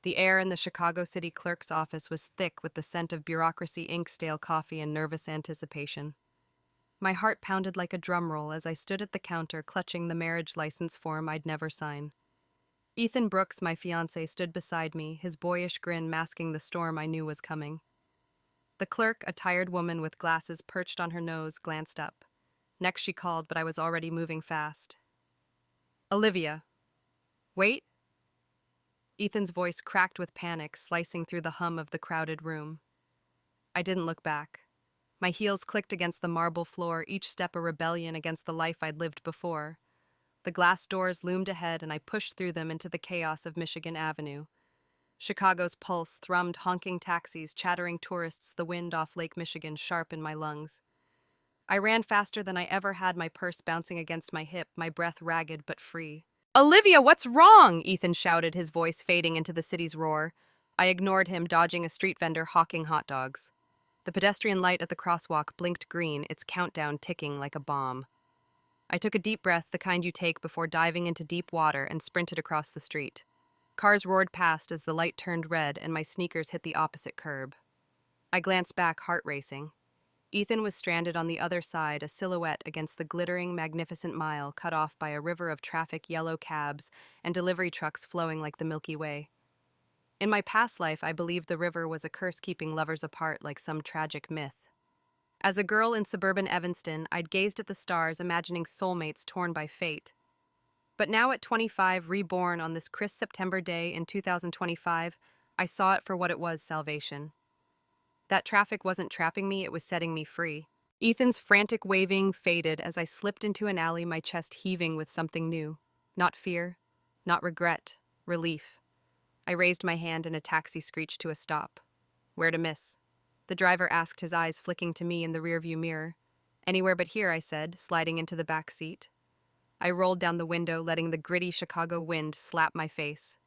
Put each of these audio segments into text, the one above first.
The air in the Chicago City clerk's office was thick with the scent of bureaucracy, ink, stale coffee, and nervous anticipation. My heart pounded like a drum roll as I stood at the counter clutching the marriage license form I'd never sign. Ethan Brooks, my fiancé, stood beside me, his boyish grin masking the storm I knew was coming. The clerk, a tired woman with glasses perched on her nose, glanced up. Next she called, but I was already moving fast. "Olivia." "Wait?" Ethan's voice cracked with panic, slicing through the hum of the crowded room. I didn't look back. My heels clicked against the marble floor, each step a rebellion against the life I'd lived before. The glass doors loomed ahead, and I pushed through them into the chaos of Michigan Avenue. Chicago's pulse thrummed, honking taxis, chattering tourists, the wind off Lake Michigan sharp in my lungs. I ran faster than I ever had, my purse bouncing against my hip, my breath ragged but free. "Olivia, what's wrong?" Ethan shouted, his voice fading into the city's roar. I ignored him, dodging a street vendor hawking hot dogs. The pedestrian light at the crosswalk blinked green, its countdown ticking like a bomb. I took a deep breath, the kind you take before diving into deep water, and sprinted across the street. Cars roared past as the light turned red and my sneakers hit the opposite curb. I glanced back, heart racing. Ethan was stranded on the other side, a silhouette against the glittering, magnificent mile cut off by a river of traffic, yellow cabs, and delivery trucks flowing like the Milky Way. In my past life, I believed the river was a curse keeping lovers apart like some tragic myth. As a girl in suburban Evanston, I'd gazed at the stars, imagining soulmates torn by fate. But now at 25, reborn on this crisp September day in 2025, I saw it for what it was: salvation. That traffic wasn't trapping me, it was setting me free. Ethan's frantic waving faded as I slipped into an alley, my chest heaving with something new. Not fear, not regret, relief. I raised my hand and a taxi screeched to a stop. "Where to, miss?" The driver asked, his eyes flicking to me in the rearview mirror. "Anywhere but here," I said, sliding into the back seat. I rolled down the window, letting the gritty Chicago wind slap my face.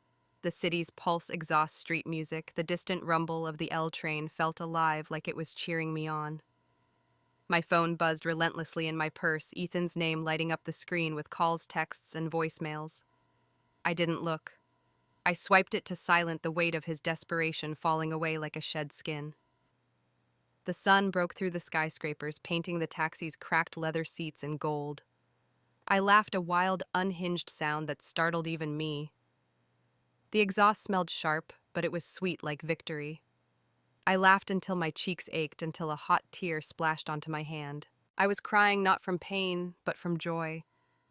The city's pulse exhaust street music, the distant rumble of the L train felt alive like it was cheering me on. My phone buzzed relentlessly in my purse, Ethan's name lighting up the screen with calls, texts, and voicemails. I didn't look. I swiped it to silent, the weight of his desperation falling away like a shed skin. The sun broke through the skyscrapers, painting the taxi's cracked leather seats in gold. I laughed, a wild, unhinged sound that startled even me. The exhaust smelled sharp, but it was sweet like victory. I laughed until my cheeks ached, until a hot tear splashed onto my hand. I was crying not from pain, but from joy.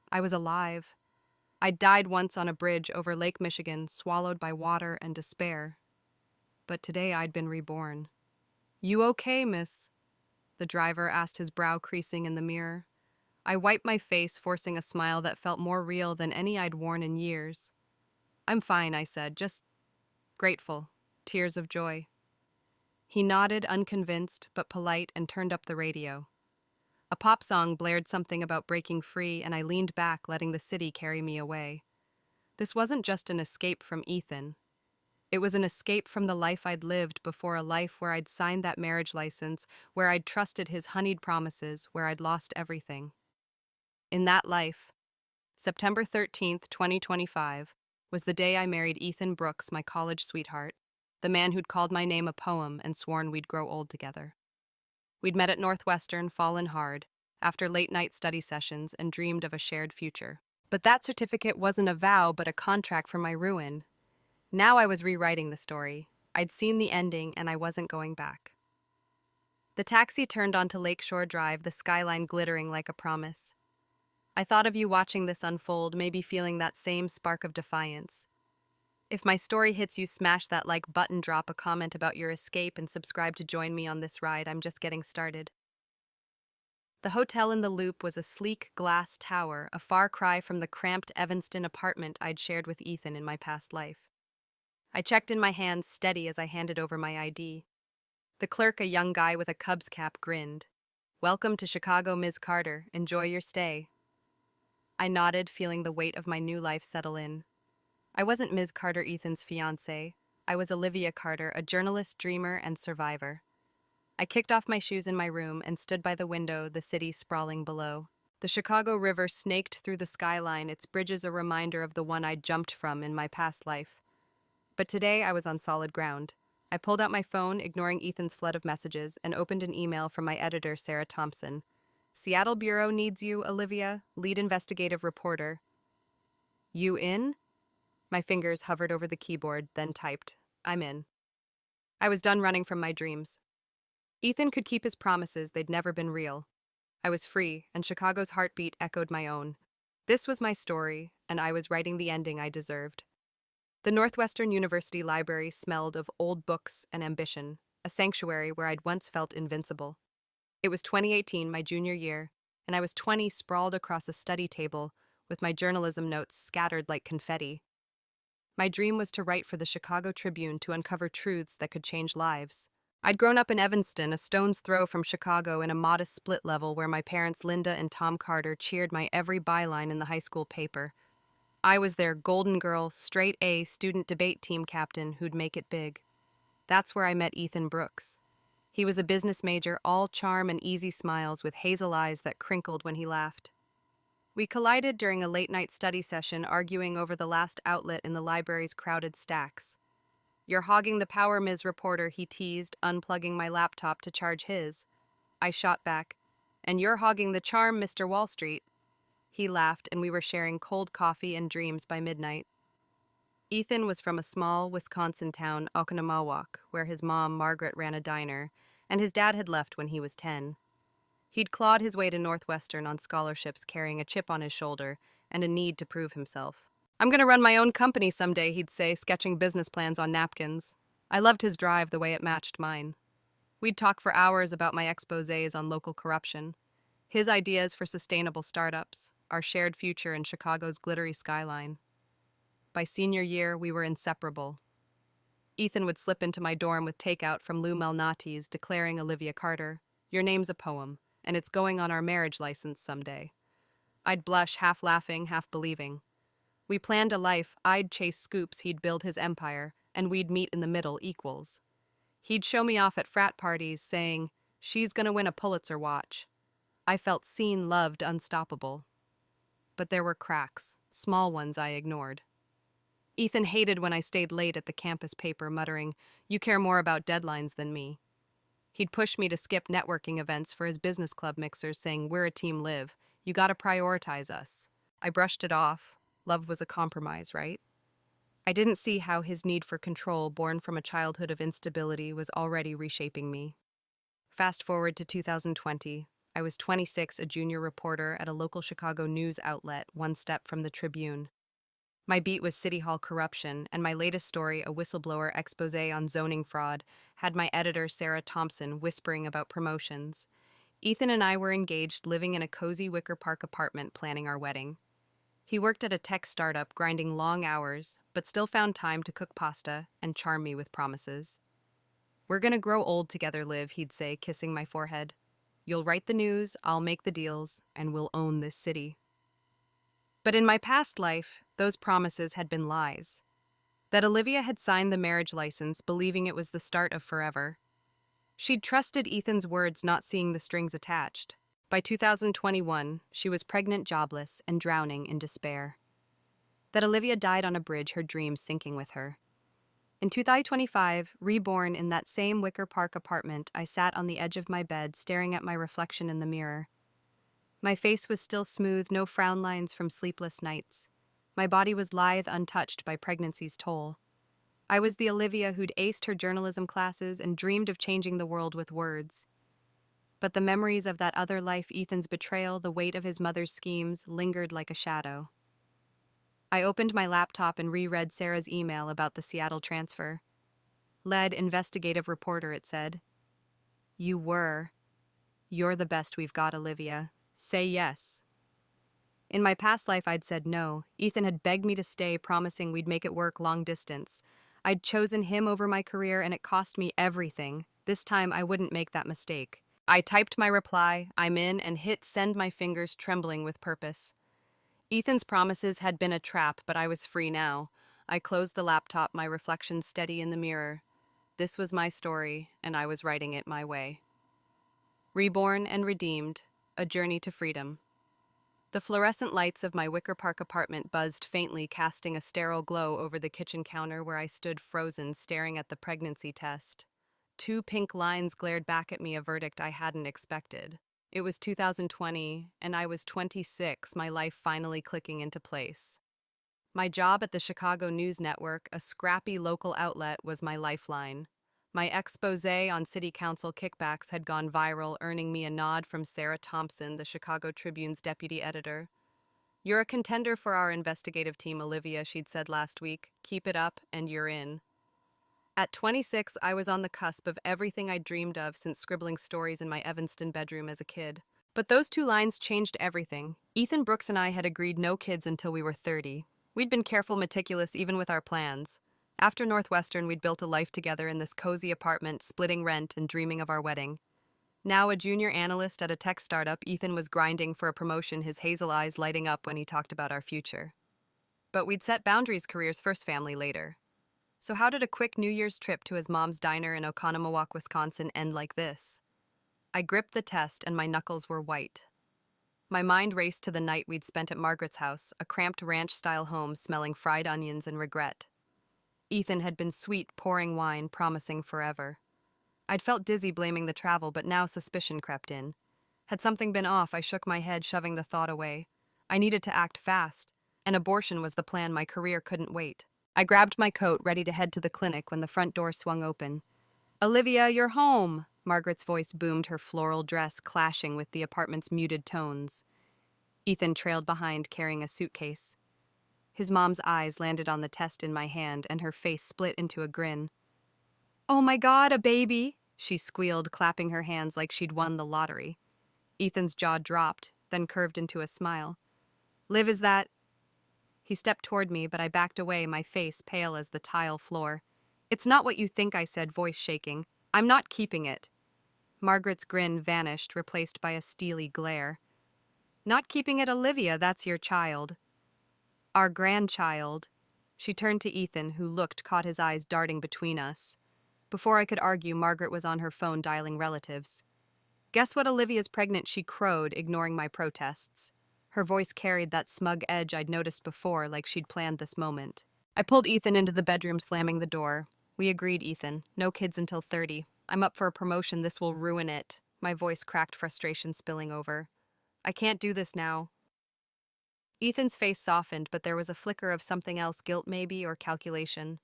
I was alive. I'd died once on a bridge over Lake Michigan, swallowed by water and despair. But today I'd been reborn. "You okay, miss?" The driver asked, his brow creasing in the mirror. I wiped my face, forcing a smile that felt more real than any I'd worn in years. "I'm fine," I said, "just grateful." Tears of joy. He nodded, unconvinced, but polite, and turned up the radio. A pop song blared something about breaking free, and I leaned back, letting the city carry me away. This wasn't just an escape from Ethan. It was an escape from the life I'd lived before, a life where I'd signed that marriage license, where I'd trusted his honeyed promises, where I'd lost everything. In that life, September 13th, 2025, was the day I married Ethan Brooks, my college sweetheart, the man who'd called my name a poem and sworn we'd grow old together. We'd met at Northwestern, fallen hard, after late-night study sessions, and dreamed of a shared future. But that certificate wasn't a vow, but a contract for my ruin. Now I was rewriting the story. I'd seen the ending, and I wasn't going back. The taxi turned onto Lakeshore Drive, the skyline glittering like a promise. I thought of you watching this unfold, maybe feeling that same spark of defiance. If my story hits you, smash that like button, drop a comment about your escape, and subscribe to join me on this ride. I'm just getting started. The hotel in the Loop was a sleek glass tower, a far cry from the cramped Evanston apartment I'd shared with Ethan in my past life. I checked in, my hands steady as I handed over my ID. The clerk, a young guy with a Cubs cap, grinned. "Welcome to Chicago, Ms. Carter. Enjoy your stay." I nodded, feeling the weight of my new life settle in. I wasn't Ms. Carter, Ethan's fiancée. I was Olivia Carter, a journalist, dreamer, and survivor. I kicked off my shoes in my room and stood by the window, the city sprawling below. The Chicago River snaked through the skyline, its bridges a reminder of the one I'd jumped from in my past life. But today I was on solid ground. I pulled out my phone, ignoring Ethan's flood of messages, and opened an email from my editor, Sarah Thompson. Seattle Bureau needs you, Olivia, lead investigative reporter. You in? My fingers hovered over the keyboard, then typed, I'm in. I was done running from my dreams. Ethan could keep his promises, they'd never been real. I was free, and Chicago's heartbeat echoed my own. This was my story, and I was writing the ending I deserved. The Northwestern University Library smelled of old books and ambition, a sanctuary where I'd once felt invincible. It was 2018, my junior year, and I was 20 sprawled across a study table with my journalism notes scattered like confetti. My dream was to write for the Chicago Tribune to uncover truths that could change lives. I'd grown up in Evanston, a stone's throw from Chicago, in a modest split level where my parents Linda and Tom Carter cheered my every byline in the high school paper. I was their golden girl, straight A student debate team captain who'd make it big. That's where I met Ethan Brooks. He was a business major, all charm and easy smiles with hazel eyes that crinkled when he laughed. We collided during a late-night study session, arguing over the last outlet in the library's crowded stacks. You're hogging the power, Ms. Reporter, he teased, unplugging my laptop to charge his. I shot back, and you're hogging the charm, Mr. Wall Street. He laughed, and we were sharing cold coffee and dreams by midnight. Ethan was from a small Wisconsin town, Oconomowoc, where his mom, Margaret, ran a diner, and his dad had left when he was 10. He'd clawed his way to Northwestern on scholarships, carrying a chip on his shoulder and a need to prove himself. I'm going to run my own company someday, he'd say, sketching business plans on napkins. I loved his drive the way it matched mine. We'd talk for hours about my exposés on local corruption, his ideas for sustainable startups, our shared future in Chicago's glittery skyline. By senior year, we were inseparable. Ethan would slip into my dorm with takeout from Lou Malnati's, declaring Olivia Carter, "Your name's a poem, and it's going on our marriage license someday." I'd blush, half laughing, half believing. We planned a life. I'd chase scoops, he'd build his empire, and we'd meet in the middle, equals. He'd show me off at frat parties, saying, "She's gonna win a Pulitzer watch." I felt seen, loved, unstoppable. But there were cracks, small ones I ignored. Ethan hated when I stayed late at the campus paper, muttering, "You care more about deadlines than me." He'd push me to skip networking events for his business club mixers, saying, "We're a team, Liv. You gotta prioritize us." I brushed it off. Love was a compromise, right? I didn't see how his need for control, born from a childhood of instability, was already reshaping me. Fast forward to 2020. I was 26, a junior reporter at a local Chicago news outlet, one step from the Tribune. My beat was City Hall corruption, and my latest story, a whistleblower expose on zoning fraud, had my editor, Sarah Thompson, whispering about promotions. Ethan and I were engaged, living in a cozy Wicker Park apartment, planning our wedding. He worked at a tech startup, grinding long hours, but still found time to cook pasta and charm me with promises. "We're gonna grow old together, Liv," he'd say, kissing my forehead. "You'll write the news, I'll make the deals, and we'll own this city." But in my past life, those promises had been lies. That Olivia had signed the marriage license, believing it was the start of forever. She'd trusted Ethan's words, not seeing the strings attached. By 2021, she was pregnant, jobless, and drowning in despair. That Olivia died on a bridge, her dreams sinking with her. In 2025, reborn in that same Wicker Park apartment, I sat on the edge of my bed, staring at my reflection in the mirror. My face was still smooth, no frown lines from sleepless nights. My body was lithe, untouched by pregnancy's toll. I was the Olivia who'd aced her journalism classes and dreamed of changing the world with words. But the memories of that other life, Ethan's betrayal, the weight of his mother's schemes, lingered like a shadow. I opened my laptop and reread Sarah's email about the Seattle transfer. "Lead investigative reporter," it said. You're the best we've got, Olivia. Say yes." In my past life, I'd said no. Ethan had begged me to stay, promising we'd make it work long distance. I'd chosen him over my career, and it cost me everything. This time, I wouldn't make that mistake. I typed my reply, "I'm in," and hit send, my fingers trembling with purpose. Ethan's promises had been a trap, but I was free now. I closed the laptop, my reflection steady in the mirror. This was my story, and I was writing it my way. Reborn and redeemed, a journey to freedom. The fluorescent lights of my Wicker Park apartment buzzed faintly, casting a sterile glow over the kitchen counter where I stood frozen, staring at the pregnancy test. Two pink lines glared back at me, a verdict I hadn't expected. It was 2020, and I was 26, my life finally clicking into place. My job at the Chicago News Network, a scrappy local outlet, was my lifeline. My expose on city council kickbacks had gone viral, earning me a nod from Sarah Thompson, the Chicago Tribune's deputy editor. "You're a contender for our investigative team, Olivia," she'd said last week. "Keep it up, and you're in." At 26, I was on the cusp of everything I'd dreamed of since scribbling stories in my Evanston bedroom as a kid. But those two lines changed everything. Ethan Brooks and I had agreed no kids until we were 30. We'd been careful, meticulous, even with our plans. After Northwestern, we'd built a life together in this cozy apartment, splitting rent and dreaming of our wedding. Now a junior analyst at a tech startup, Ethan was grinding for a promotion, his hazel eyes lighting up when he talked about our future. But we'd set boundaries, careers first, family later. So how did a quick New Year's trip to his mom's diner in Oconomowoc, Wisconsin end like this? I gripped the test and my knuckles were white. My mind raced to the night we'd spent at Margaret's house, a cramped ranch-style home smelling fried onions and regret. Ethan had been sweet, pouring wine, promising forever. I'd felt dizzy blaming the travel, but now suspicion crept in. Had something been off, I shook my head, shoving the thought away. I needed to act fast. An abortion was the plan, my career couldn't wait. I grabbed my coat, ready to head to the clinic when the front door swung open. "Olivia, you're home!" Margaret's voice boomed, her floral dress clashing with the apartment's muted tones. Ethan trailed behind, carrying a suitcase. His mom's eyes landed on the test in my hand, and her face split into a grin. "Oh my God, a baby!" she squealed, clapping her hands like she'd won the lottery. Ethan's jaw dropped, then curved into a smile. "Liv, is that—" He stepped toward me, but I backed away, my face pale as the tile floor. "It's not what you think," I said, voice shaking. "I'm not keeping it." Margaret's grin vanished, replaced by a steely glare. "Not keeping it, Olivia, that's your child." "Our grandchild." She turned to Ethan, who caught his eyes darting between us. Before I could argue, Margaret was on her phone dialing relatives. "Guess what, Olivia's pregnant," she crowed, ignoring my protests. Her voice carried that smug edge I'd noticed before, like she'd planned this moment. I pulled Ethan into the bedroom, slamming the door. "We agreed, Ethan. No kids until 30. I'm up for a promotion. This will ruin it." My voice cracked, frustration spilling over. "I can't do this now." Ethan's face softened, but there was a flicker of something else, guilt maybe, or calculation.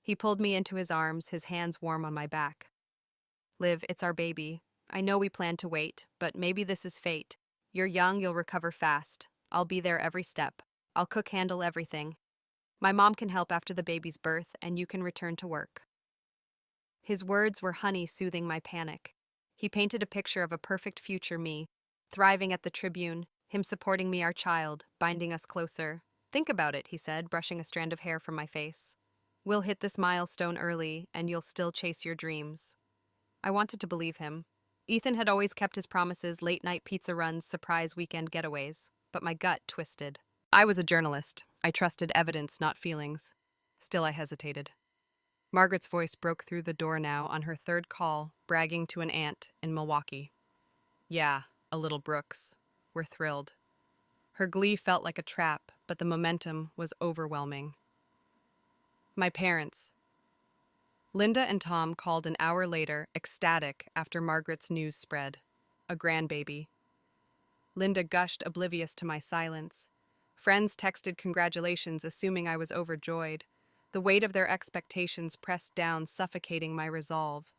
He pulled me into his arms, his hands warm on my back. "Liv, it's our baby. I know we planned to wait, but maybe this is fate. You're young, you'll recover fast. I'll be there every step. I'll cook, handle everything. My mom can help after the baby's birth, and you can return to work." His words were honey soothing my panic. He painted a picture of a perfect future me, thriving at the Tribune, him supporting me, our child, binding us closer. "Think about it," he said, brushing a strand of hair from my face. "We'll hit this milestone early, and you'll still chase your dreams." I wanted to believe him. Ethan had always kept his promises, late-night pizza runs, surprise weekend getaways. But my gut twisted. I was a journalist. I trusted evidence, not feelings. Still, I hesitated. Margaret's voice broke through the door now, on her third call, bragging to an aunt in Milwaukee. "Yeah, a little Brooks. We're thrilled." Her glee felt like a trap, but the momentum was overwhelming. My parents. Linda and Tom called an hour later, ecstatic after Margaret's news spread. A grandbaby. Linda gushed, oblivious to my silence. Friends texted congratulations, assuming I was overjoyed. The weight of their expectations pressed down, suffocating my resolve.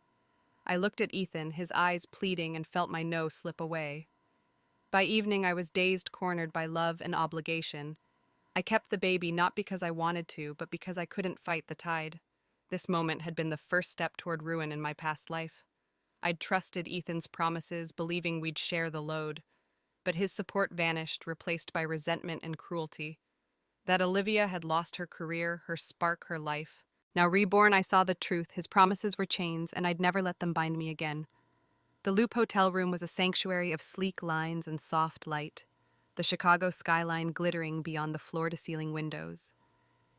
I looked at Ethan, his eyes pleading, and felt my no slip away. By evening, I was dazed, cornered by love and obligation. I kept the baby not because I wanted to, but because I couldn't fight the tide. This moment had been the first step toward ruin in my past life. I'd trusted Ethan's promises, believing we'd share the load. But his support vanished, replaced by resentment and cruelty. That Olivia had lost her career, her spark, her life. Now reborn, I saw the truth. His promises were chains, and I'd never let them bind me again. The Loop hotel room was a sanctuary of sleek lines and soft light, the Chicago skyline glittering beyond the floor-to-ceiling windows.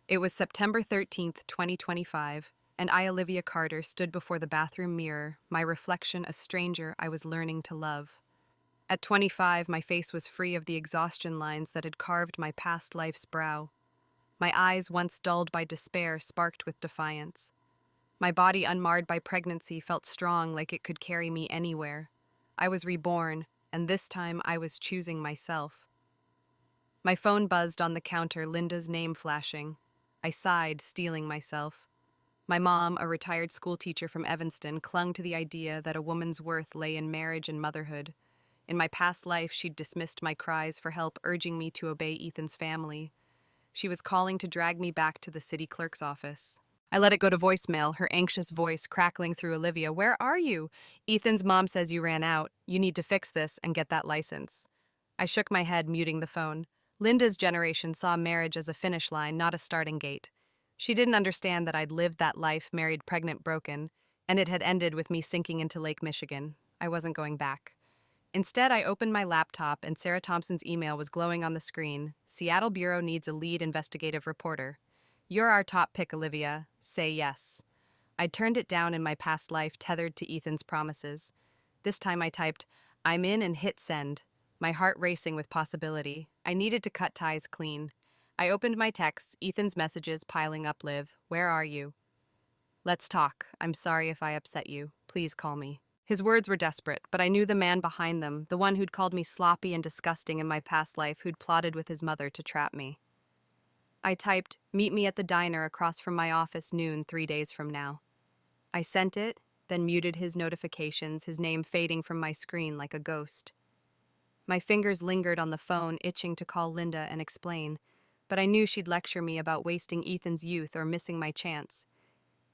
It was September 13th, 2025, and I, Olivia Carter, stood before the bathroom mirror, my reflection a stranger I was learning to love. At 25, my face was free of the exhaustion lines that had carved my past life's brow. My eyes, once dulled by despair, sparked with defiance. My body, unmarred by pregnancy, felt strong, like it could carry me anywhere. I was reborn, and this time I was choosing myself. My phone buzzed on the counter, Linda's name flashing. I sighed, steeling myself. My mom, a retired schoolteacher from Evanston, clung to the idea that a woman's worth lay in marriage and motherhood. In my past life, she'd dismissed my cries for help, urging me to obey Ethan's family. She was calling to drag me back to the city clerk's office. I let it go to voicemail, her anxious voice crackling through. Olivia, where are you? Ethan's mom says you ran out. You need to fix this and get that license. I shook my head, muting the phone. Linda's generation saw marriage as a finish line, not a starting gate. She didn't understand that I'd lived that life, married, pregnant, broken, and it had ended with me sinking into Lake Michigan. I wasn't going back. Instead, I opened my laptop and Sarah Thompson's email was glowing on the screen. Seattle Bureau needs a lead investigative reporter. You're our top pick, Olivia. Say yes. I'd turned it down in my past life, tethered to Ethan's promises. This time I typed, I'm in, and hit send. My heart racing with possibility. I needed to cut ties clean. I opened my texts, Ethan's messages piling up. Liv, where are you? Let's talk. I'm sorry if I upset you. Please call me. His words were desperate, but I knew the man behind them, the one who'd called me sloppy and disgusting in my past life, who'd plotted with his mother to trap me. I typed, meet me at the diner across from my office noon 3 days from now. I sent it, then muted his notifications, his name fading from my screen like a ghost. My fingers lingered on the phone, itching to call Linda and explain, but I knew she'd lecture me about wasting Ethan's youth or missing my chance.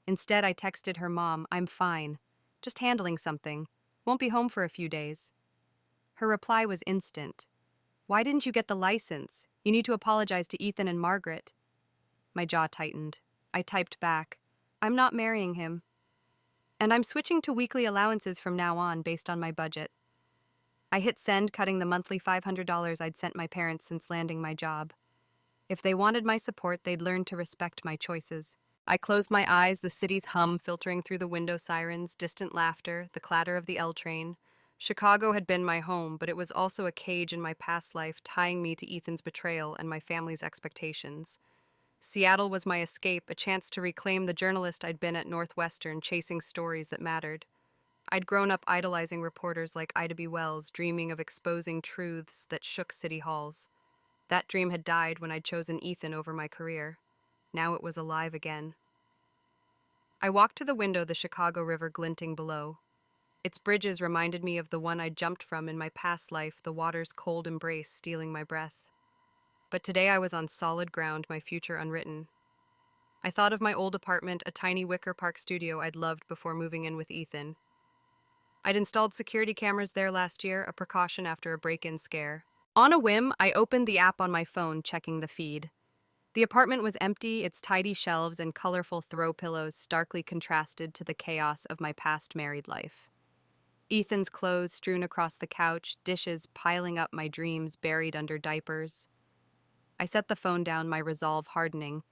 Instead, I texted her mom, I'm fine. Just handling something. Won't be home for a few days. Her reply was instant. Why didn't you get the license? You need to apologize to Ethan and Margaret. My jaw tightened. I typed back, I'm not marrying him. And I'm switching to weekly allowances from now on based on my budget. I hit send, cutting the monthly $500 I'd sent my parents since landing my job. If they wanted my support, they'd learn to respect my choices. I closed my eyes, the city's hum filtering through the window sirens, distant laughter, the clatter of the L train. Chicago had been my home, but it was also a cage in my past life, tying me to Ethan's betrayal and my family's expectations. Seattle was my escape, a chance to reclaim the journalist I'd been at Northwestern, chasing stories that mattered. I'd grown up idolizing reporters like Ida B. Wells, dreaming of exposing truths that shook city halls. That dream had died when I'd chosen Ethan over my career. Now it was alive again. I walked to the window, the Chicago River glinting below. Its bridges reminded me of the one I'd jumped from in my past life, the water's cold embrace stealing my breath. But today I was on solid ground, my future unwritten. I thought of my old apartment, a tiny Wicker Park studio I'd loved before moving in with Ethan. I'd installed security cameras there last year, a precaution after a break-in scare. On a whim, I opened the app on my phone, checking the feed. The apartment was empty, its tidy shelves and colorful throw pillows starkly contrasted to the chaos of my past married life. Ethan's clothes strewn across the couch, dishes piling up, my dreams buried under diapers. I set the phone down, my resolve hardening.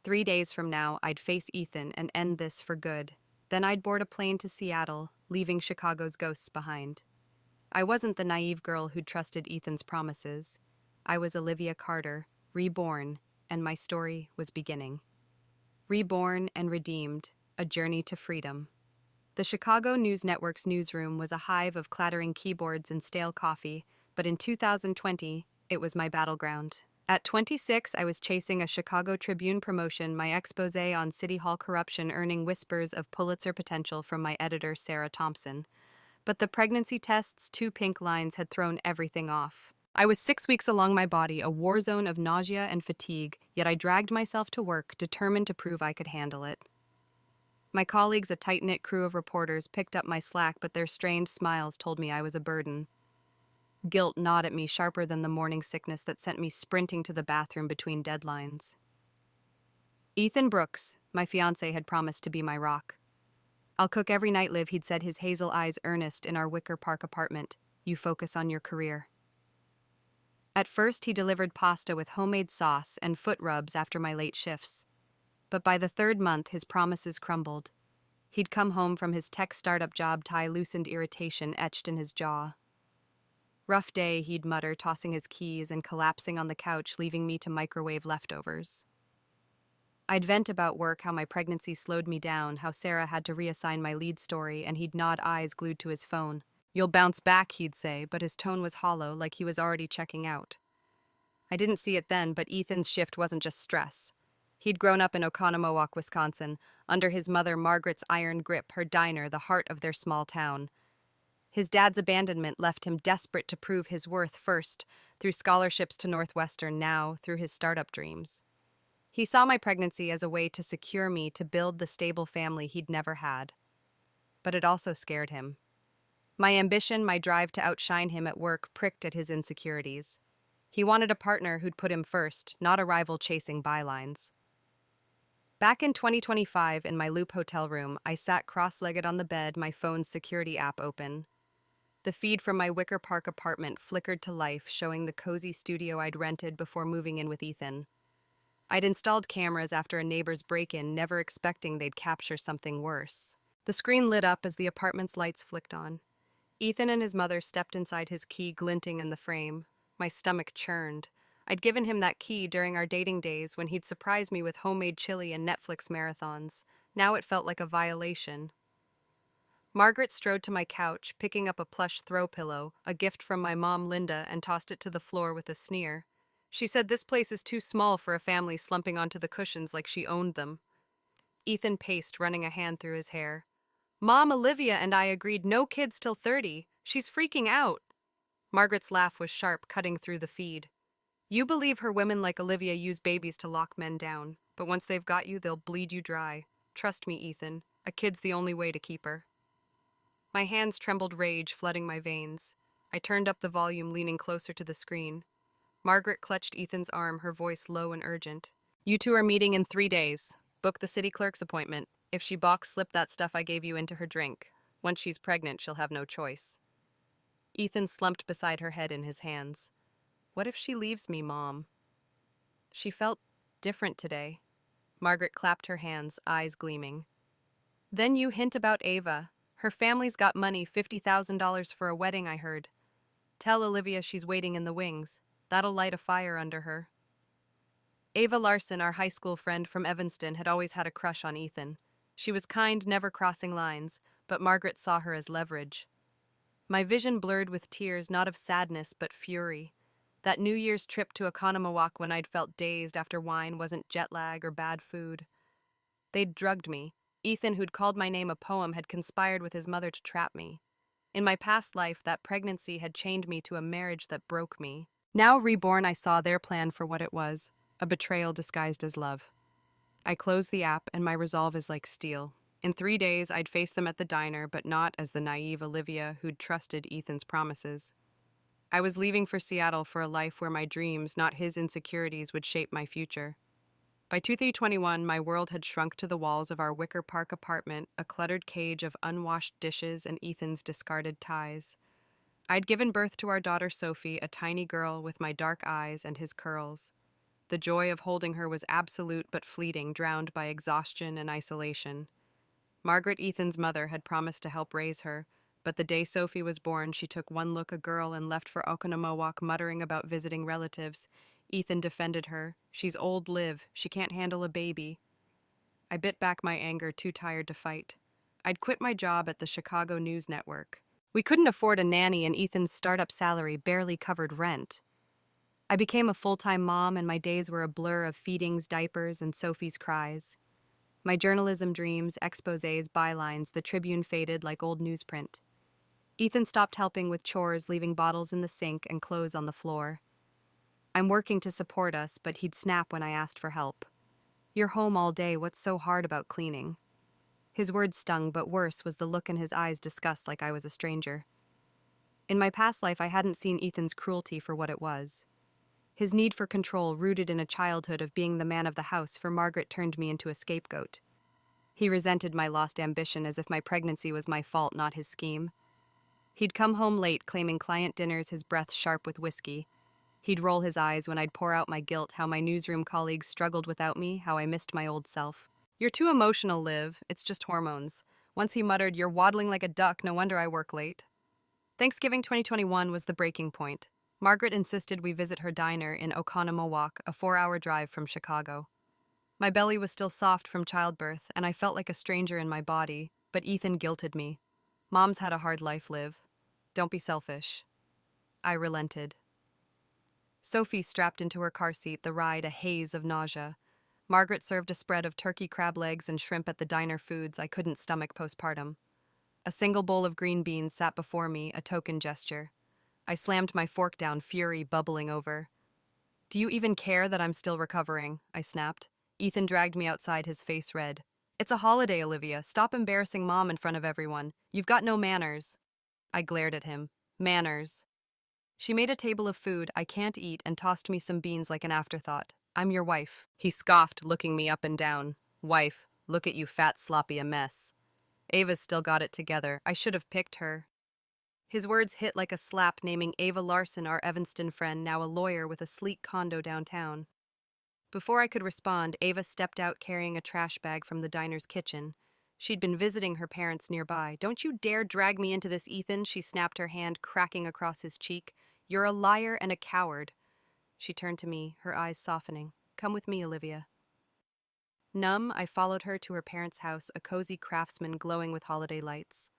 3 days from now, I'd face Ethan and end this for good. Then I'd board a plane to Seattle, leaving Chicago's ghosts behind. I wasn't the naive girl who'd trusted Ethan's promises. I was Olivia Carter, reborn, and my story was beginning. Reborn and redeemed, a journey to freedom. The Chicago News Network's newsroom was a hive of clattering keyboards and stale coffee, but in 2020, it was my battleground. At 26, I was chasing a Chicago Tribune promotion, my expose on City Hall corruption earning whispers of Pulitzer potential from my editor, Sarah Thompson. But the pregnancy test's 2 pink lines had thrown everything off. I was 6 weeks along my body, a war zone of nausea and fatigue, yet I dragged myself to work, determined to prove I could handle it. My colleagues, a tight-knit crew of reporters, picked up my slack, but their strained smiles told me I was a burden. Guilt gnawed at me sharper than the morning sickness that sent me sprinting to the bathroom between deadlines. Ethan Brooks, my fiancé, had promised to be my rock. I'll cook every night, Liv, he'd said, his hazel eyes earnest in our Wicker Park apartment. You focus on your career. At first, he delivered pasta with homemade sauce and foot rubs after my late shifts. But by the 3rd month, his promises crumbled. He'd come home from his tech startup job, tie loosened irritation etched in his jaw. Rough day, he'd mutter, tossing his keys and collapsing on the couch, leaving me to microwave leftovers. I'd vent about work, how my pregnancy slowed me down, how Sarah had to reassign my lead story, and he'd nod, eyes glued to his phone. "You'll bounce back," he'd say, but his tone was hollow, like he was already checking out. I didn't see it then, but Ethan's shift wasn't just stress. He'd grown up in Oconomowoc, Wisconsin, under his mother Margaret's iron grip, her diner, the heart of their small town. His dad's abandonment left him desperate to prove his worth first, through scholarships to Northwestern, now through his startup dreams. He saw my pregnancy as a way to secure me, to build the stable family he'd never had. But it also scared him. My ambition, my drive to outshine him at work, pricked at his insecurities. He wanted a partner who'd put him first, not a rival chasing bylines. Back in 2025, in my Loop hotel room, I sat cross-legged on the bed, my phone's security app open. The feed from my Wicker Park apartment flickered to life, showing the cozy studio I'd rented before moving in with Ethan. I'd installed cameras after a neighbor's break-in, never expecting they'd capture something worse. The screen lit up as the apartment's lights flicked on. Ethan and his mother stepped inside, his key glinting in the frame. My stomach churned. I'd given him that key during our dating days, when he'd surprised me with homemade chili and Netflix marathons. Now it felt like a violation. Margaret strode to my couch, picking up a plush throw pillow, a gift from my mom Linda, and tossed it to the floor with a sneer. She said this place is too small for a family, slumping onto the cushions like she owned them. Ethan paced, running a hand through his hair. "Mom, Olivia and I agreed no kids till 30. She's freaking out." Margaret's laugh was sharp, cutting through the feed. "You believe her women like Olivia use babies to lock men down, but once they've got you, they'll bleed you dry. Trust me, Ethan, a kid's the only way to keep her." My hands trembled, rage flooding my veins. I turned up the volume, leaning closer to the screen. Margaret clutched Ethan's arm, her voice low and urgent. "You two are meeting in 3 days. Book the city clerk's appointment. If she balks, slip that stuff I gave you into her drink. Once she's pregnant, she'll have no choice." Ethan slumped beside her, head in his hands. "What if she leaves me, Mom?" She felt different today. Margaret clapped her hands, eyes gleaming. "Then you hint about Ava. Her family's got money, $50,000 for a wedding, I heard. Tell Olivia she's waiting in the wings. That'll light a fire under her." Ava Larson, our high school friend from Evanston, had always had a crush on Ethan. She was kind, never crossing lines, but Margaret saw her as leverage. My vision blurred with tears, not of sadness, but fury. That New Year's trip to Oconomowoc, when I'd felt dazed after wine, wasn't jet lag or bad food. They'd drugged me. Ethan, who'd called my name a poem, had conspired with his mother to trap me. In my past life, that pregnancy had chained me to a marriage that broke me. Now, reborn, I saw their plan for what it was, a betrayal disguised as love. I closed the app, and my resolve is like steel. In 3 days, I'd face them at the diner, but not as the naive Olivia who'd trusted Ethan's promises. I was leaving for Seattle for a life where my dreams, not his insecurities, would shape my future. By 2021, my world had shrunk to the walls of our Wicker Park apartment, a cluttered cage of unwashed dishes and Ethan's discarded ties. I'd given birth to our daughter Sophie, a tiny girl with my dark eyes and his curls. The joy of holding her was absolute but fleeting, drowned by exhaustion and isolation. Margaret, Ethan's mother, had promised to help raise her, but the day Sophie was born, she took one look, a girl, and left for Oconomowoc, muttering about visiting relatives. Ethan defended her. "She's old, Liv. She can't handle a baby." I bit back my anger, too tired to fight. I'd quit my job at the Chicago News Network. We couldn't afford a nanny, and Ethan's startup salary barely covered rent. I became a full-time mom, and my days were a blur of feedings, diapers, and Sophie's cries. My journalism dreams, exposés, bylines, the Tribune faded like old newsprint. Ethan stopped helping with chores, leaving bottles in the sink and clothes on the floor. I'm working to support us, but he'd snap when I asked for help. "You're home all day, what's so hard about cleaning?" His words stung, but worse was the look in his eyes, disgust, like I was a stranger. In my past life, I hadn't seen Ethan's cruelty for what it was. His need for control, rooted in a childhood of being the man of the house, for Margaret turned me into a scapegoat. He resented my lost ambition, as if my pregnancy was my fault, not his scheme. He'd come home late, claiming client dinners, his breath sharp with whiskey. He'd roll his eyes when I'd pour out my guilt, how my newsroom colleagues struggled without me, how I missed my old self. "You're too emotional, Liv. It's just hormones." Once he muttered, "You're waddling like a duck, no wonder I work late." Thanksgiving 2021 was the breaking point. Margaret insisted we visit her diner in Oconomowoc, a 4-hour drive from Chicago. My belly was still soft from childbirth, and I felt like a stranger in my body, but Ethan guilted me. Mom's had a hard life, Liv. Don't be selfish. I relented. Sophie strapped into her car seat, the ride a haze of nausea. Margaret served a spread of turkey crab legs and shrimp at the diner foods I couldn't stomach postpartum. A single bowl of green beans sat before me, a token gesture. I slammed my fork down, fury bubbling over. Do you even care that I'm still recovering? I snapped. Ethan dragged me outside, his face red. It's a holiday, Olivia. Stop embarrassing Mom in front of everyone. You've got no manners. I glared at him. Manners. She made a table of food I can't eat and tossed me some beans like an afterthought. I'm your wife. He scoffed, looking me up and down. Wife, look at you, fat, sloppy a mess. Ava's still got it together. I should have picked her. His words hit like a slap, naming Ava Larson, our Evanston friend, now a lawyer with a sleek condo downtown. Before I could respond, Ava stepped out carrying a trash bag from the diner's kitchen. She'd been visiting her parents nearby. Don't you dare drag me into this, Ethan, she snapped, her hand cracking across his cheek. You're a liar and a coward. She turned to me, her eyes softening. Come with me, Olivia. Numb, I followed her to her parents' house, a cozy craftsman glowing with holiday lights.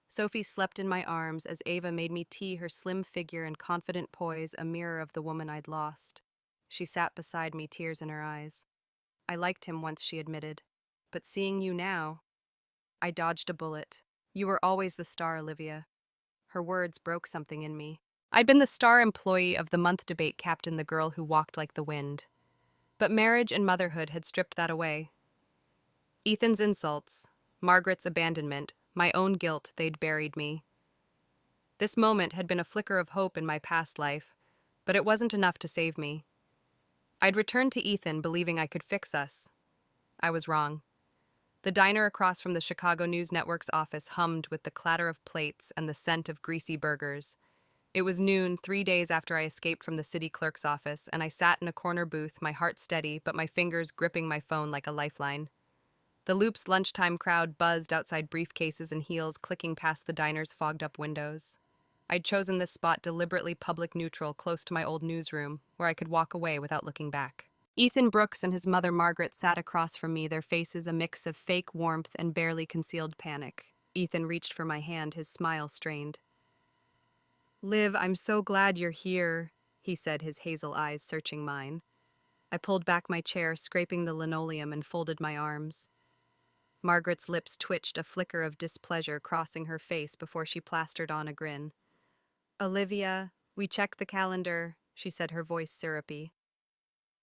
Sophie slept in my arms as Ava made me tea, her slim figure and confident poise a mirror of the woman I'd lost. She sat beside me, tears in her eyes. I liked him once, she admitted. But seeing you now... I dodged a bullet. You were always the star, Olivia. Her words broke something in me. I'd been the star employee of the month debate captain, the girl who walked like the wind. But marriage and motherhood had stripped that away. Ethan's insults, Margaret's abandonment, my own guilt, they'd buried me. This moment had been a flicker of hope in my past life, but it wasn't enough to save me. I'd returned to Ethan, believing I could fix us. I was wrong. The diner across from the Chicago News Network's office hummed with the clatter of plates and the scent of greasy burgers. It was noon, 3 days after I escaped from the city clerk's office, and I sat in a corner booth, my heart steady, but my fingers gripping my phone like a lifeline. The Loop's lunchtime crowd buzzed outside, briefcases and heels clicking past the diner's fogged-up windows. I'd chosen this spot deliberately public neutral, close to my old newsroom, where I could walk away without looking back. Ethan Brooks and his mother Margaret sat across from me, their faces a mix of fake warmth and barely concealed panic. Ethan reached for my hand, his smile strained. Liv, I'm so glad you're here, he said, his hazel eyes searching mine. I pulled back my chair, scraping the linoleum, and folded my arms. Margaret's lips twitched, a flicker of displeasure crossing her face before she plastered on a grin. Olivia, we checked the calendar, she said, her voice syrupy.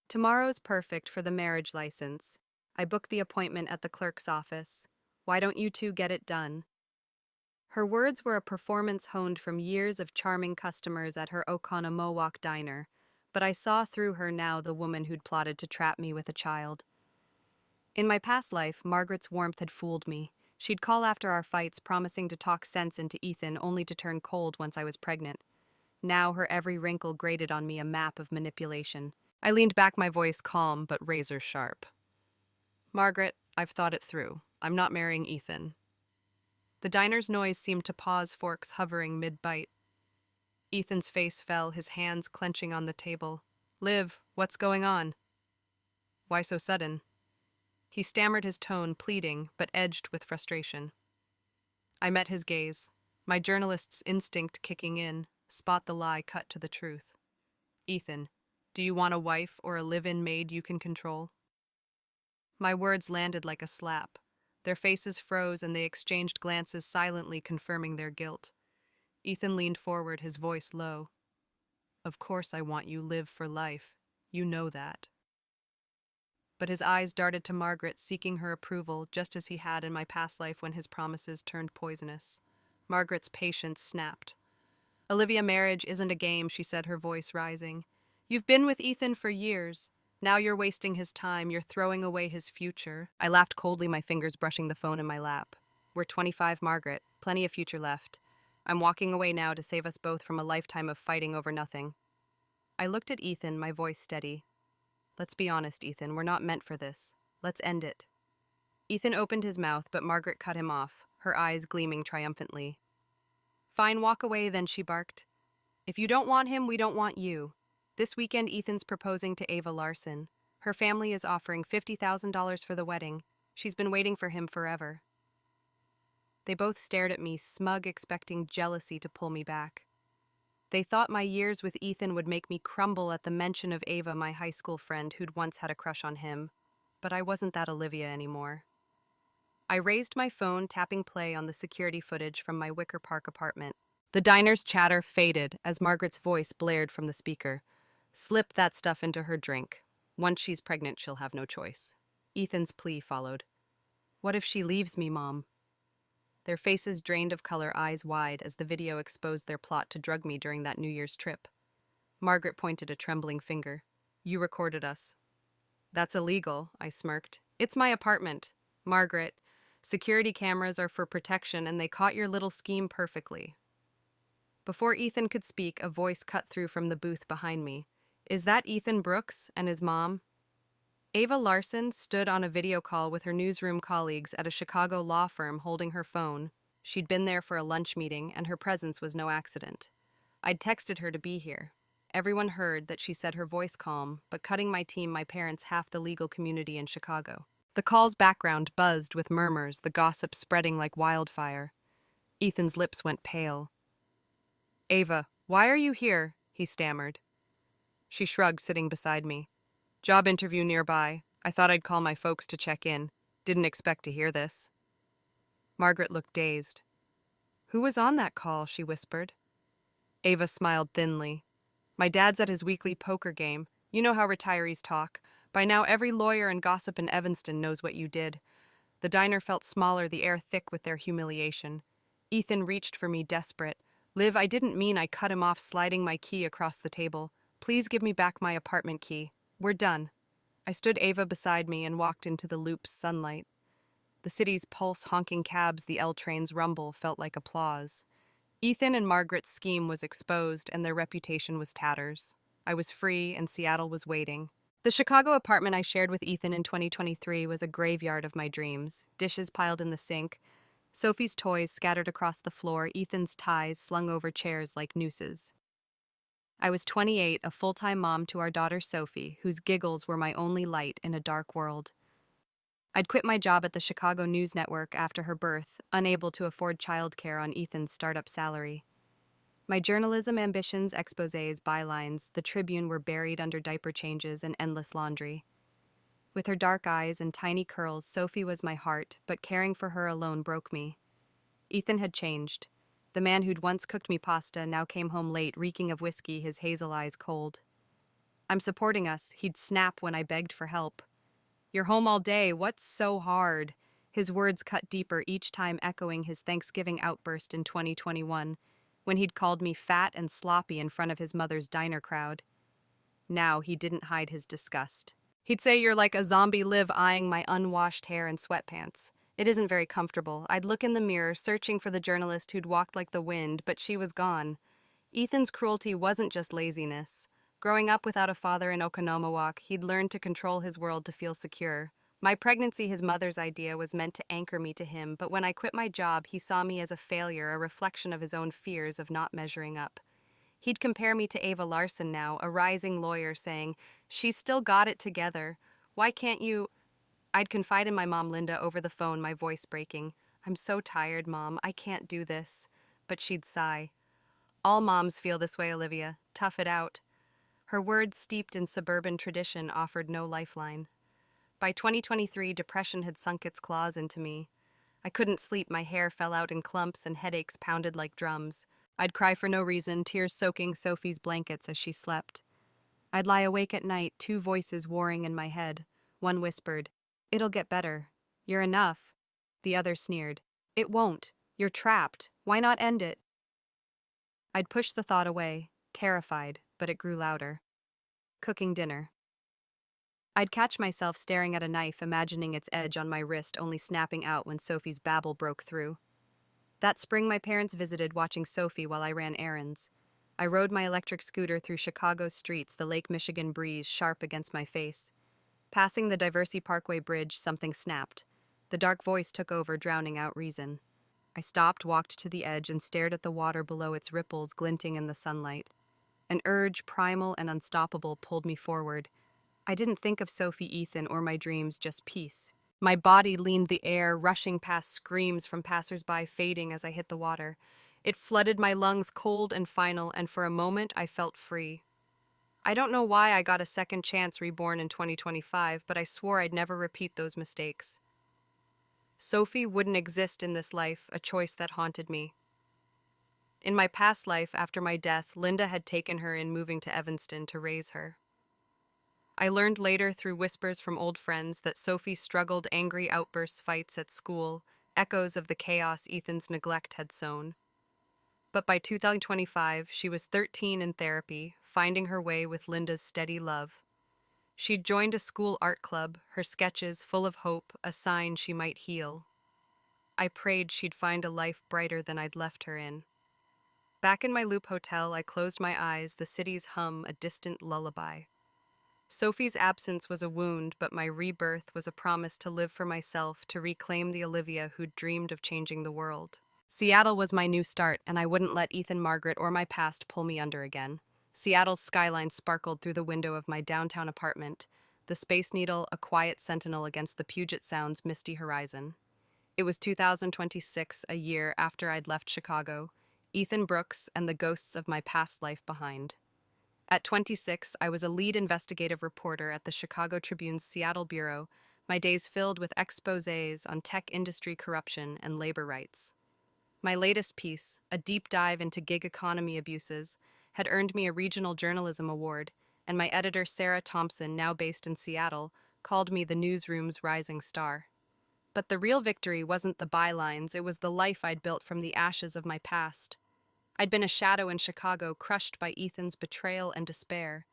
Tomorrow's perfect for the marriage license. I booked the appointment at the clerk's office. Why don't you two get it done? Her words were a performance honed from years of charming customers at her Oconomowoc diner, but I saw through her now, the woman who'd plotted to trap me with a child. In my past life, Margaret's warmth had fooled me. She'd call after our fights, promising to talk sense into Ethan, only to turn cold once I was pregnant. Now her every wrinkle grated on me, a map of manipulation. I leaned back, my voice calm but razor sharp. Margaret, I've thought it through. I'm not marrying Ethan. The diner's noise seemed to pause, forks hovering mid-bite. Ethan's face fell, his hands clenching on the table. Liv, what's going on? Why so sudden? He stammered, his tone pleading, but edged with frustration. I met his gaze, my journalist's instinct kicking in, spot the lie, cut to the truth. Ethan, do you want a wife or a live-in maid you can control? My words landed like a slap. Their faces froze and they exchanged glances, silently confirming their guilt. Ethan leaned forward, his voice low. Of course I want you live for life. You know that. But his eyes darted to Margaret, seeking her approval, just as he had in my past life when his promises turned poisonous. Margaret's patience snapped. Olivia, marriage isn't a game, she said, her voice rising. You've been with Ethan for years. Now you're wasting his time, you're throwing away his future. I laughed coldly, my fingers brushing the phone in my lap. We're 25, Margaret. Plenty of future left. I'm walking away now to save us both from a lifetime of fighting over nothing. I looked at Ethan, my voice steady. Let's be honest, Ethan, we're not meant for this. Let's end it. Ethan opened his mouth, but Margaret cut him off, her eyes gleaming triumphantly. Fine, walk away then, she barked. If you don't want him, we don't want you. This weekend, Ethan's proposing to Ava Larson. Her family is offering $50,000 for the wedding. She's been waiting for him forever. They both stared at me, smug, expecting jealousy to pull me back. They thought my years with Ethan would make me crumble at the mention of Ava, my high school friend who'd once had a crush on him. But I wasn't that Olivia anymore. I raised my phone, tapping play on the security footage from my Wicker Park apartment. The diner's chatter faded as Margaret's voice blared from the speaker. Slip that stuff into her drink. Once she's pregnant, she'll have no choice. Ethan's plea followed. What if she leaves me, Mom? Their faces drained of color, eyes wide, as the video exposed their plot to drug me during that New Year's trip. Margaret pointed a trembling finger. You recorded us. That's illegal, I smirked. It's my apartment. Margaret, security cameras are for protection and they caught your little scheme perfectly. Before Ethan could speak, a voice cut through from the booth behind me. Is that Ethan Brooks and his mom? Ava Larson stood on a video call with her newsroom colleagues at a Chicago law firm holding her phone. She'd been there for a lunch meeting, and her presence was no accident. I'd texted her to be here. Everyone heard that she said her voice calm, but cutting my team, my parents, half the legal community in Chicago. The call's background buzzed with murmurs, the gossip spreading like wildfire. Ethan's lips went pale. Ava, why are you here? He stammered. She shrugged, sitting beside me. Job interview nearby. I thought I'd call my folks to check in. Didn't expect to hear this. Margaret looked dazed. Who was on that call? She whispered. Ava smiled thinly. My dad's at his weekly poker game. You know how retirees talk. By now every lawyer and gossip in Evanston knows what you did. The diner felt smaller, the air thick with their humiliation. Ethan reached for me, desperate. Liv, I didn't mean. I cut him off, sliding my key across the table. Please give me back my apartment key. We're done. I stood Ava beside me and walked into the loop's sunlight. The city's pulse, honking cabs, the L train's rumble felt like applause. Ethan and Margaret's scheme was exposed and their reputation was tatters. I was free and Seattle was waiting. The Chicago apartment I shared with Ethan in 2023 was a graveyard of my dreams. Dishes piled in the sink, Sophie's toys scattered across the floor, Ethan's ties slung over chairs like nooses. I was 28, a full-time mom to our daughter Sophie, whose giggles were my only light in a dark world. I'd quit my job at the Chicago News Network after her birth, unable to afford childcare on Ethan's startup salary. My journalism ambitions, exposés, bylines, the Tribune were buried under diaper changes and endless laundry. With her dark eyes and tiny curls, Sophie was my heart, but caring for her alone broke me. Ethan had changed. The man who'd once cooked me pasta now came home late, reeking of whiskey, his hazel eyes cold. I'm supporting us, he'd snap when I begged for help. You're home all day, what's so hard? His words cut deeper, each time echoing his Thanksgiving outburst in 2021, when he'd called me fat and sloppy in front of his mother's diner crowd. Now he didn't hide his disgust. He'd say you're like a zombie, Liv, eyeing my unwashed hair and sweatpants. It isn't very comfortable. I'd look in the mirror, searching for the journalist who'd walked like the wind, but she was gone. Ethan's cruelty wasn't just laziness. Growing up without a father in Oconomowoc, he'd learned to control his world to feel secure. My pregnancy, his mother's idea, was meant to anchor me to him, but when I quit my job, he saw me as a failure, a reflection of his own fears of not measuring up. He'd compare me to Ava Larson now, a rising lawyer, saying, "She's still got it together. Why can't you—" I'd confide in my mom, Linda, over the phone, my voice breaking. I'm so tired, Mom. I can't do this. But she'd sigh. All moms feel this way, Olivia. Tough it out. Her words, steeped in suburban tradition, offered no lifeline. By 2023, depression had sunk its claws into me. I couldn't sleep, my hair fell out in clumps and headaches pounded like drums. I'd cry for no reason, tears soaking Sophie's blankets as she slept. I'd lie awake at night, two voices warring in my head. One whispered, "It'll get better. You're enough." The other sneered, "It won't. You're trapped. Why not end it?" I'd push the thought away, terrified, but it grew louder. Cooking dinner. I'd catch myself staring at a knife, imagining its edge on my wrist, only snapping out when Sophie's babble broke through. That spring my parents visited, watching Sophie while I ran errands. I rode my electric scooter through Chicago's streets, the Lake Michigan breeze sharp against my face. Passing the Diversey Parkway Bridge, something snapped. The dark voice took over, drowning out reason. I stopped, walked to the edge, and stared at the water below, its ripples glinting in the sunlight. An urge, primal and unstoppable, pulled me forward. I didn't think of Sophie, Ethan, or my dreams, just peace. My body leaned the air, rushing past screams from passersby, fading as I hit the water. It flooded my lungs, cold and final, and for a moment I felt free. I don't know why I got a second chance reborn in 2025, but I swore I'd never repeat those mistakes. Sophie wouldn't exist in this life, a choice that haunted me. In my past life, after my death, Linda had taken her in, moving to Evanston to raise her. I learned later through whispers from old friends that Sophie struggled, angry outbursts, fights at school, echoes of the chaos Ethan's neglect had sown. But by 2025, she was 13 in therapy, finding her way with Linda's steady love. She'd joined a school art club, her sketches full of hope, a sign she might heal. I prayed she'd find a life brighter than I'd left her in. Back in my Loop hotel, I closed my eyes, the city's hum a distant lullaby. Sophie's absence was a wound, but my rebirth was a promise to live for myself, to reclaim the Olivia who'd dreamed of changing the world. Seattle was my new start, and I wouldn't let Ethan, Margaret, or my past pull me under again. Seattle's skyline sparkled through the window of my downtown apartment, the Space Needle a quiet sentinel against the Puget Sound's misty horizon. It was 2026, a year after I'd left Chicago, Ethan Brooks and the ghosts of my past life behind. At 26, I was a lead investigative reporter at the Chicago Tribune's Seattle bureau, my days filled with exposés on tech industry corruption and labor rights. My latest piece, a deep dive into gig economy abuses, had earned me a regional journalism award, and my editor, Sarah Thompson, now based in Seattle, called me the newsroom's rising star. But the real victory wasn't the bylines, it was the life I'd built from the ashes of my past. I'd been a shadow in Chicago, crushed by Ethan's betrayal and despair.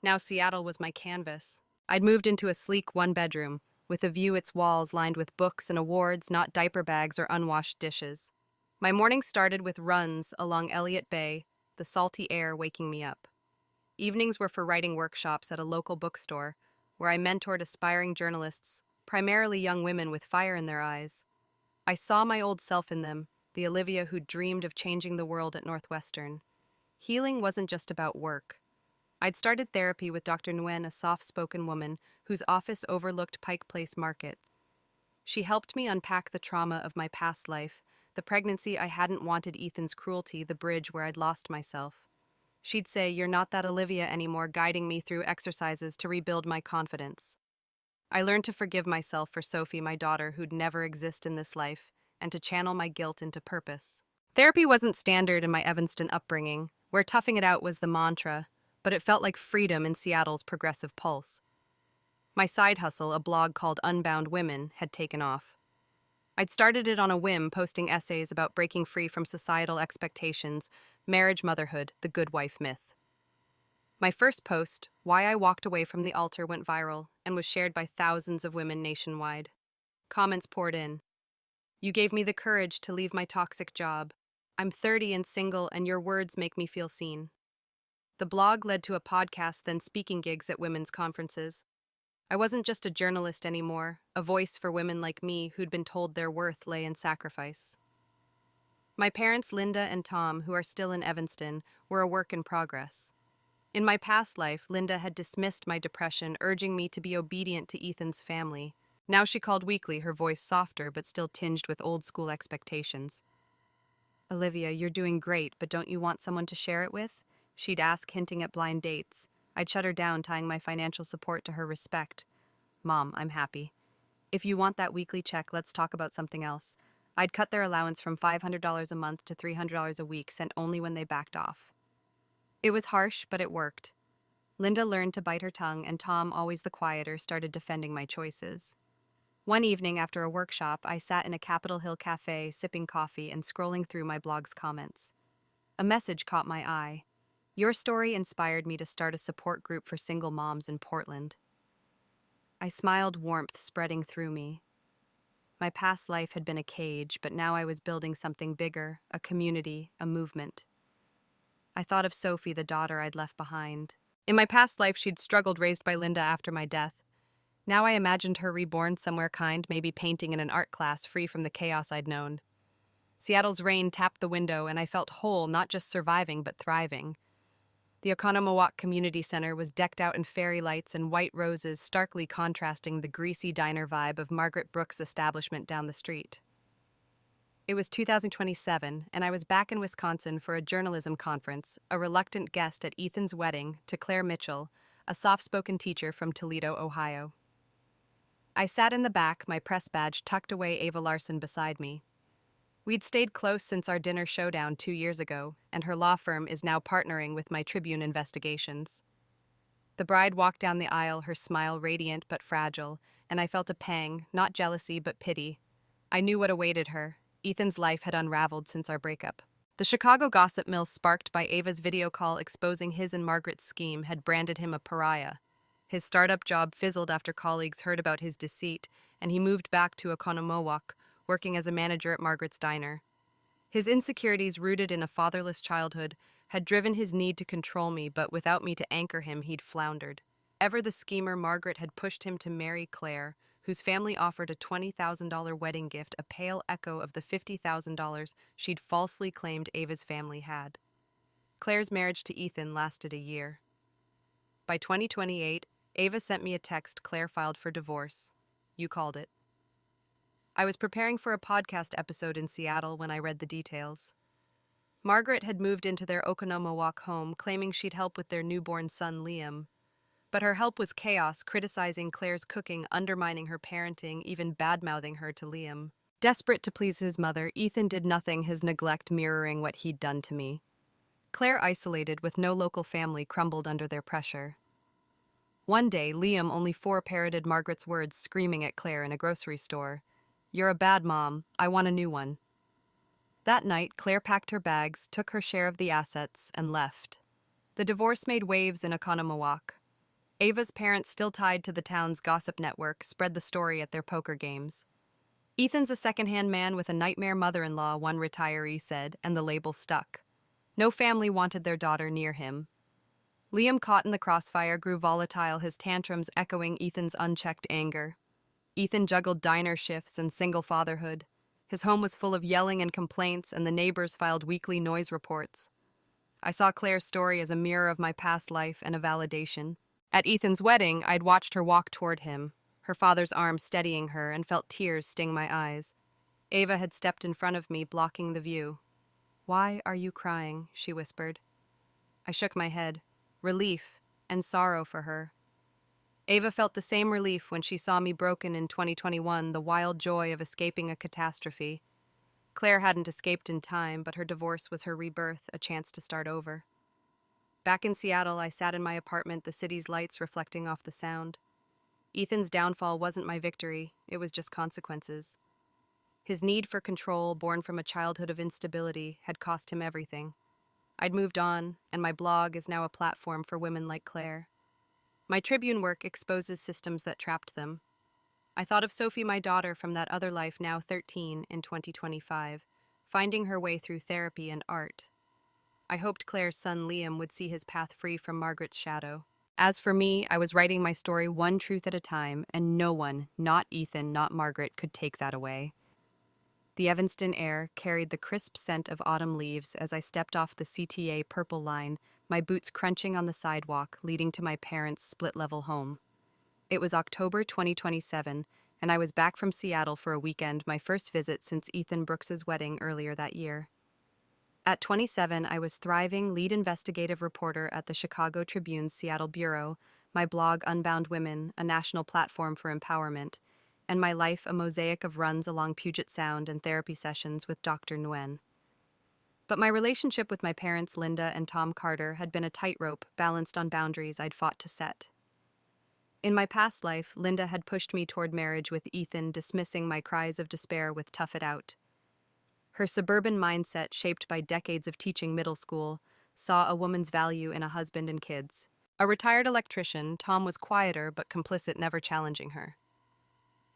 Now Seattle was my canvas. I'd moved into a sleek one-bedroom, with a view its walls lined with books and awards, not diaper bags or unwashed dishes. My morning started with runs along Elliott Bay, the salty air waking me up. Evenings were for writing workshops at a local bookstore, where I mentored aspiring journalists, primarily young women with fire in their eyes. I saw my old self in them, the Olivia who'd dreamed of changing the world at Northwestern. Healing wasn't just about work. I'd started therapy with Dr. Nguyen, a soft-spoken woman whose office overlooked Pike Place Market. She helped me unpack the trauma of my past life, the pregnancy I hadn't wanted, Ethan's cruelty, the bridge where I'd lost myself. She'd say, "You're not that Olivia anymore," guiding me through exercises to rebuild my confidence. I learned to forgive myself for Sophie, my daughter, who'd never exist in this life, and to channel my guilt into purpose. Therapy wasn't standard in my Evanston upbringing, where toughing it out was the mantra, but it felt like freedom in Seattle's progressive pulse. My side hustle, a blog called Unbound Women, had taken off. I'd started it on a whim, posting essays about breaking free from societal expectations, marriage, motherhood, the good wife myth. My first post, Why I Walked Away from the Altar, went viral and was shared by thousands of women nationwide. Comments poured in. "You gave me the courage to leave my toxic job. I'm 30 and single, and your words make me feel seen." The blog led to a podcast, then speaking gigs at women's conferences. I wasn't just a journalist anymore, a voice for women like me who'd been told their worth lay in sacrifice. My parents, Linda and Tom, who are still in Evanston, were a work in progress. In my past life, Linda had dismissed my depression, urging me to be obedient to Ethan's family. Now she called weekly, her voice softer but still tinged with old-school expectations. "Olivia, you're doing great, but don't you want someone to share it with?" She'd ask, hinting at blind dates. I'd shut her down, tying my financial support to her respect. "Mom, I'm happy. If you want that weekly check, let's talk about something else." I'd cut their allowance from $500 a month to $300 a week, sent only when they backed off. It was harsh, but it worked. Linda learned to bite her tongue, and Tom, always the quieter, started defending my choices. One evening after a workshop, I sat in a Capitol Hill cafe, sipping coffee and scrolling through my blog's comments. A message caught my eye. "Your story inspired me to start a support group for single moms in Portland." I smiled, warmth spreading through me. My past life had been a cage, but now I was building something bigger, a community, a movement. I thought of Sophie, the daughter I'd left behind. In my past life, she'd struggled, raised by Linda after my death. Now I imagined her reborn somewhere kind, maybe painting in an art class, free from the chaos I'd known. Seattle's rain tapped the window, and I felt whole, not just surviving, but thriving. The Oconomowoc Community Center was decked out in fairy lights and white roses, starkly contrasting the greasy diner vibe of Margaret Brooks' establishment down the street. It was 2027, and I was back in Wisconsin for a journalism conference, a reluctant guest at Ethan's wedding to Claire Mitchell, a soft-spoken teacher from Toledo, Ohio. I sat in the back, my press badge tucked away, Ava Larson beside me. We'd stayed close since our dinner showdown 2 years ago, and her law firm is now partnering with my Tribune investigations. The bride walked down the aisle, her smile radiant but fragile, and I felt a pang, not jealousy but pity. I knew what awaited her. Ethan's life had unraveled since our breakup. The Chicago gossip mill sparked by Ava's video call exposing his and Margaret's scheme had branded him a pariah. His startup job fizzled after colleagues heard about his deceit, and he moved back to Oconomowoc, working as a manager at Margaret's diner. His insecurities, rooted in a fatherless childhood, had driven his need to control me, but without me to anchor him, he'd floundered. Ever the schemer, Margaret had pushed him to marry Claire, whose family offered a $20,000 wedding gift, a pale echo of the $50,000 she'd falsely claimed Ava's family had. Claire's marriage to Ethan lasted a year. By 2028, Ava sent me a text. Claire filed for divorce. You called it. I was preparing for a podcast episode in Seattle when I read the details. Margaret had moved into their Oconomowoc home, claiming she'd help with their newborn son, Liam. But her help was chaos, criticizing Claire's cooking, undermining her parenting, even bad-mouthing her to Liam. Desperate to please his mother, Ethan did nothing, his neglect mirroring what he'd done to me. Claire, isolated with no local family, crumbled under their pressure. One day, Liam, only 4, parroted Margaret's words, screaming at Claire in a grocery store. "You're a bad mom. I want a new one." That night, Claire packed her bags, took her share of the assets, and left. The divorce made waves in Oconomowoc. Ava's parents, still tied to the town's gossip network, spread the story at their poker games. "Ethan's a second-hand man with a nightmare mother-in-law," one retiree said, and the label stuck. No family wanted their daughter near him. Liam, caught in the crossfire, grew volatile, his tantrums echoing Ethan's unchecked anger. Ethan juggled diner shifts and single fatherhood. His home was full of yelling and complaints, and the neighbors filed weekly noise reports. I saw Claire's story as a mirror of my past life and a validation. At Ethan's wedding, I'd watched her walk toward him, her father's arm steadying her, and felt tears sting my eyes. Ava had stepped in front of me, blocking the view. "Why are you crying?" she whispered. I shook my head, relief and sorrow for her. Ava felt the same relief when she saw me broken in 2021, the wild joy of escaping a catastrophe. Claire hadn't escaped in time, but her divorce was her rebirth, a chance to start over. Back in Seattle, I sat in my apartment, the city's lights reflecting off the sound. Ethan's downfall wasn't my victory, it was just consequences. His need for control, born from a childhood of instability, had cost him everything. I'd moved on, and my blog is now a platform for women like Claire. My Tribune work exposes systems that trapped them. I thought of Sophie, my daughter from that other life, now 13, in 2025, finding her way through therapy and art. I hoped Claire's son Liam would see his path free from Margaret's shadow. As for me, I was writing my story one truth at a time, and no one, not Ethan, not Margaret, could take that away. The Evanston air carried the crisp scent of autumn leaves as I stepped off the CTA Purple Line, my boots crunching on the sidewalk leading to my parents' split-level home. It was October 2027, and I was back from Seattle for a weekend, my first visit since Ethan Brooks's wedding earlier that year. At 27, I was thriving lead investigative reporter at the Chicago Tribune's Seattle bureau, my blog Unbound Women, a national platform for empowerment, and my life a mosaic of runs along Puget Sound and therapy sessions with Dr. Nguyen. But my relationship with my parents, Linda and Tom Carter, had been a tightrope balanced on boundaries I'd fought to set. In my past life, Linda had pushed me toward marriage with Ethan, dismissing my cries of despair with "tough it out." Her suburban mindset, shaped by decades of teaching middle school, saw a woman's value in a husband and kids. A retired electrician, Tom was quieter but complicit, never challenging her.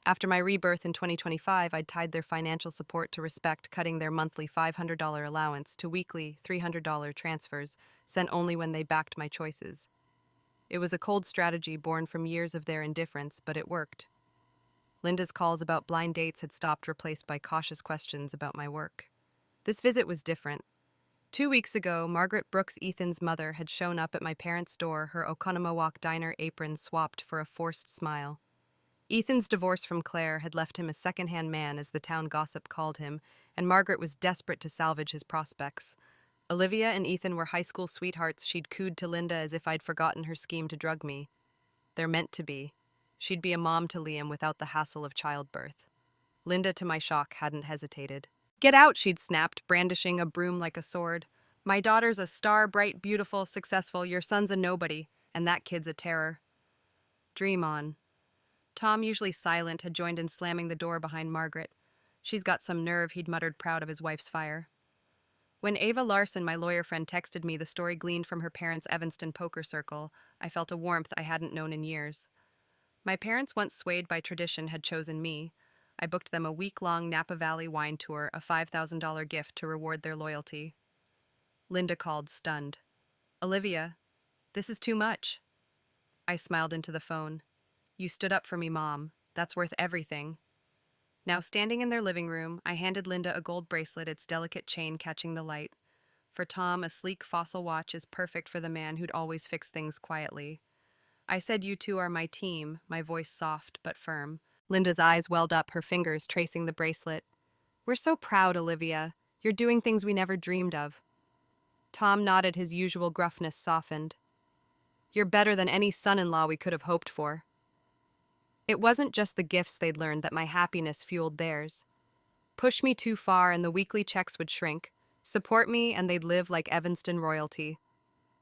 After my rebirth in 2025, I'd tied their financial support to respect, cutting their monthly $500 allowance to weekly $300 transfers, sent only when they backed my choices. It was a cold strategy born from years of their indifference, but it worked. Linda's calls about blind dates had stopped, replaced by cautious questions about my work. This visit was different. 2 weeks ago, Margaret Brooks, Ethan's mother, had shown up at my parents' door, her Oconomowoc diner apron swapped for a forced smile. Ethan's divorce from Claire had left him a second-hand man, as the town gossip called him, and Margaret was desperate to salvage his prospects. Olivia and Ethan were high school sweethearts she'd cooed to Linda as if I'd forgotten her scheme to drug me. They're meant to be. She'd be a mom to Liam without the hassle of childbirth. Linda, to my shock, hadn't hesitated. "Get out," she'd snapped, brandishing a broom like a sword. "My daughter's a star, bright, beautiful, successful. Your son's a nobody, and that kid's a terror." Dream on. Tom, usually silent, had joined in slamming the door behind Margaret. "She's got some nerve," he'd muttered, proud of his wife's fire. When Ava Larson, my lawyer friend, texted me the story gleaned from her parents' Evanston poker circle, I felt a warmth I hadn't known in years. My parents, once swayed by tradition, had chosen me. I booked them a week-long Napa Valley wine tour, a $5,000 gift to reward their loyalty. Linda called, stunned. "Olivia, this is too much." I smiled into the phone. "You stood up for me, Mom. That's worth everything." Now, standing in their living room, I handed Linda a gold bracelet, its delicate chain catching the light. For Tom, a sleek fossil watch is perfect for the man who'd always fix things quietly. I said, "You two are my team," my voice soft but firm. Linda's eyes welled up, her fingers tracing the bracelet. "We're so proud, Olivia. You're doing things we never dreamed of." Tom nodded, his usual gruffness softened. "You're better than any son-in-law we could have hoped for." It wasn't just the gifts they'd learned that my happiness fueled theirs. Push me too far and the weekly checks would shrink. Support me and they'd live like Evanston royalty.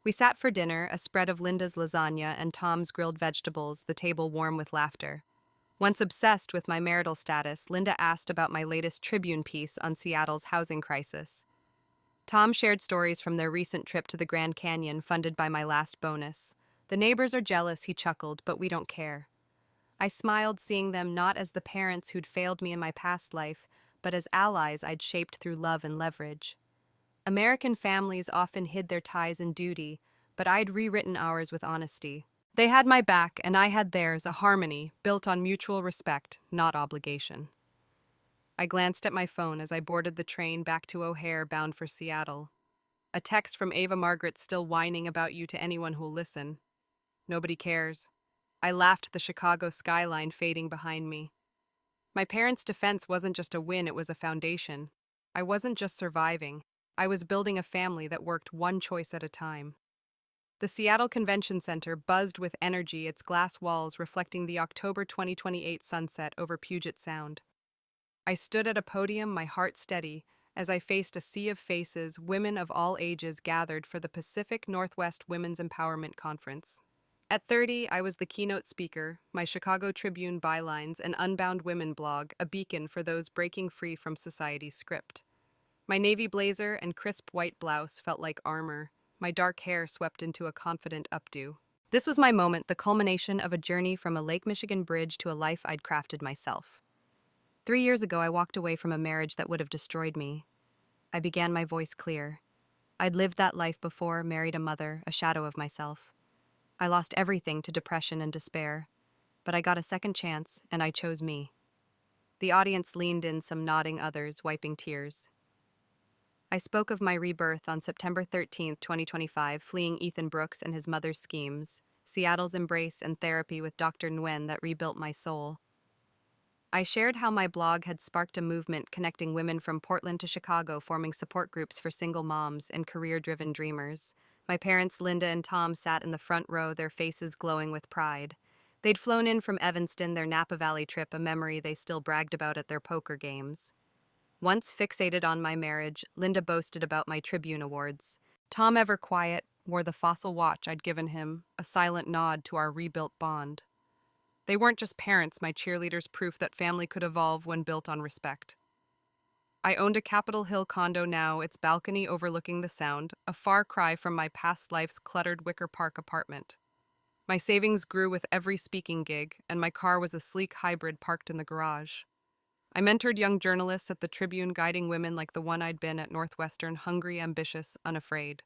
We sat for dinner, a spread of Linda's lasagna and Tom's grilled vegetables, the table warm with laughter. Once obsessed with my marital status, Linda asked about my latest Tribune piece on Seattle's housing crisis. Tom shared stories from their recent trip to the Grand Canyon, funded by my last bonus. "The neighbors are jealous," he chuckled, "but we don't care." I smiled, seeing them not as the parents who'd failed me in my past life, but as allies I'd shaped through love and leverage. American families often hid their ties in duty, but I'd rewritten ours with honesty. They had my back, and I had theirs, a harmony built on mutual respect, not obligation. I glanced at my phone as I boarded the train back to O'Hare, bound for Seattle. A text from Ava Margaret, still whining about you to anyone who'll listen. Nobody cares. I laughed, the Chicago skyline fading behind me. My parents' defense wasn't just a win, it was a foundation. I wasn't just surviving. I was building a family that worked one choice at a time. The Seattle Convention Center buzzed with energy, its glass walls reflecting the October 2028 sunset over Puget Sound. I stood at a podium, my heart steady, as I faced a sea of faces, women of all ages gathered for the Pacific Northwest Women's Empowerment Conference. At 30, I was the keynote speaker, my Chicago Tribune bylines, an Unbound Women blog, a beacon for those breaking free from society's script. My navy blazer and crisp white blouse felt like armor, my dark hair swept into a confident updo. This was my moment, the culmination of a journey from a Lake Michigan bridge to a life I'd crafted myself. 3 years ago, I walked away from a marriage that would have destroyed me. I began, my voice clear. I'd lived that life before, married a mother, a shadow of myself. I lost everything to depression and despair, but I got a second chance, and I chose me. The audience leaned in, some nodding, others wiping tears. I spoke of my rebirth on September 13, 2025, fleeing Ethan Brooks and his mother's schemes, Seattle's embrace and therapy with Dr. Nguyen that rebuilt my soul. I shared how my blog had sparked a movement connecting women from Portland to Chicago, forming support groups for single moms and career-driven dreamers. My parents, Linda and Tom, sat in the front row, their faces glowing with pride. They'd flown in from Evanston, their Napa Valley trip, a memory they still bragged about at their poker games. Once fixated on my marriage, Linda boasted about my Tribune awards. Tom, ever quiet, wore the fossil watch I'd given him, a silent nod to our rebuilt bond. They weren't just parents, my cheerleaders, proof that family could evolve when built on respect. I owned a Capitol Hill condo now, its balcony overlooking the Sound, a far cry from my past life's cluttered Wicker Park apartment. My savings grew with every speaking gig, and my car was a sleek hybrid parked in the garage. I mentored young journalists at the Tribune, guiding women like the one I'd been at Northwestern, hungry, ambitious, unafraid.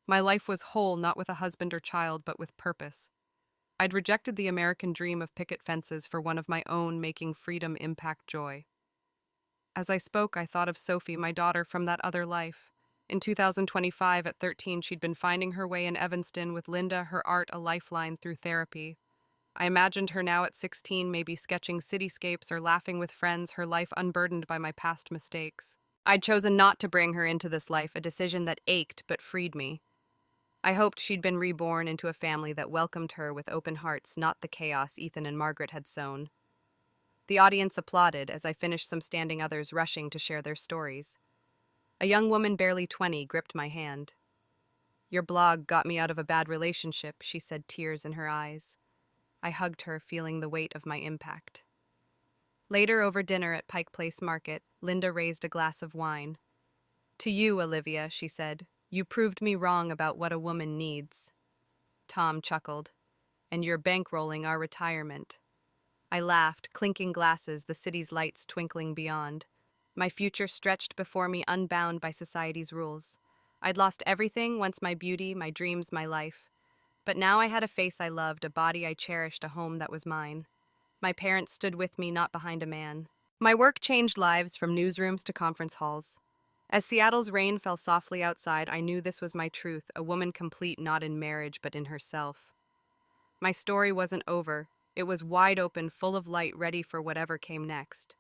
My life was whole, not with a husband or child, but with purpose. I'd rejected the American dream of picket fences for one of my own, making freedom impact joy. As I spoke, I thought of Sophie, my daughter from that other life. In 2025, at 13, she'd been finding her way in Evanston with Linda, her art a lifeline through therapy. I imagined her now at 16, maybe sketching cityscapes or laughing with friends, her life unburdened by my past mistakes. I'd chosen not to bring her into this life, a decision that ached but freed me. I hoped she'd been reborn into a family that welcomed her with open hearts, not the chaos Ethan and Margaret had sown. The audience applauded as I finished some standing others rushing to share their stories. A young woman barely 20 gripped my hand. "Your blog got me out of a bad relationship," she said, tears in her eyes. I hugged her, feeling the weight of my impact. Later, over dinner at Pike Place Market, Linda raised a glass of wine. "To you, Olivia," she said. "You proved me wrong about what a woman needs." Tom chuckled. "And you're bankrolling our retirement." I laughed, clinking glasses, the city's lights twinkling beyond. My future stretched before me, unbound by society's rules. I'd lost everything, once my beauty, my dreams, my life. But now I had a face I loved, a body I cherished, a home that was mine. My parents stood with me, not behind a man. My work changed lives from newsrooms to conference halls. As Seattle's rain fell softly outside, I knew this was my truth, a woman complete not in marriage but in herself. My story wasn't over. It was wide open, full of light, ready for whatever came next.